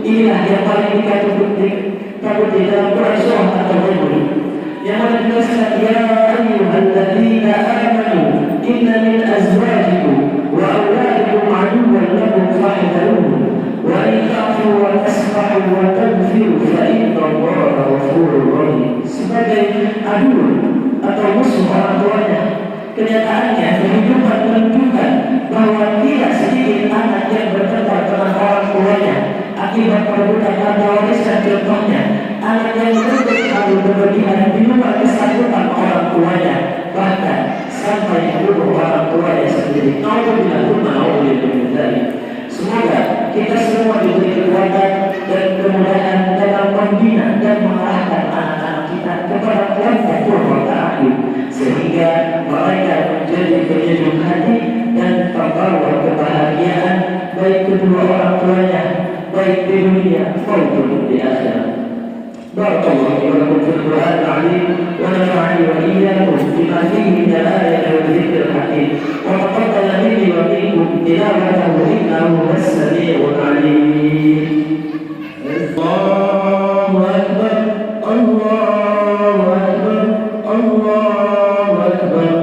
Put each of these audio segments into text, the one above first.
Inilah yang paling dikatakan di dalam Quran adu atau musuh orang tuanya. Kenyataannya kehidupan menunjukkan bahwa tidak sedikit anak yang bertengkar dengan orang tuanya akibat perebutan harta warisan. Contohnya, anak yang menuntut lalu berlebihan di luar kesanggupan orang tuanya, bahkan sampai membunuh orang tuanya sendiri. Semoga kita semua diberi kekuatan dan kemudahan dalam membina dan mengarahkan anak-anak kita kepada kelompok ta'arif, sehingga mereka menjadi penyejuk hati dan pembawa kebahagiaan baik kedua orang tuanya, baik di dunia maupun di akhirat. Barakallahu lakum fil Qur'an al-'azim wa nafa'ani wa iyyakum bima fihi min al-ayati wal dhikril hakim wa taqabbal minni wa minkum tilawatahu innahu was-sami'ul 'alim. Allahu akbar, Allahu akbar, Allahu akbar,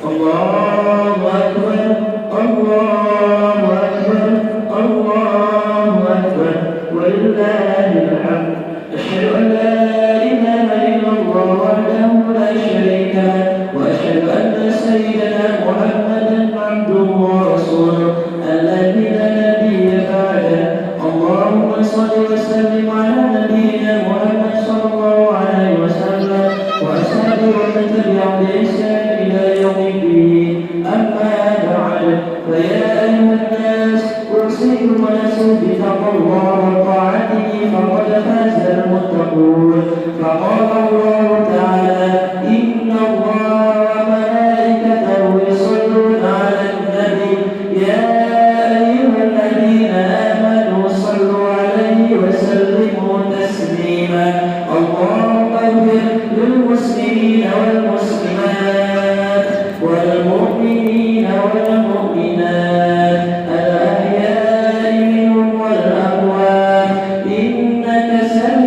Allahu akbar, Allahu akbar, Allahu akbar, walillahil hamd. أشهد أن لا إله إلا الله وحده لا شريك له وأشهد أن سيدنا محمدا عبده ورسوله الذي لا نبي بعده. اللهم صل وسلم على نبينا محمد صلى الله عليه وسلم وأصحابه ومن تبعهم بإحسان إلى يوم الدين. أما بعد، فيا أيها الناس أوصيكم ونفسي بتقوى الله وطاعته فقد فاز المتقون. فقال الله تعالى: إن الله وملائكته يصلون على النبي يا أيها الذين آمنوا صلوا عليه وسلموا تسليما. اللهم اغفر للمسلمين والمسلمات والمؤمنين والمؤمنات الأحياء منهم والأموات إنك سميع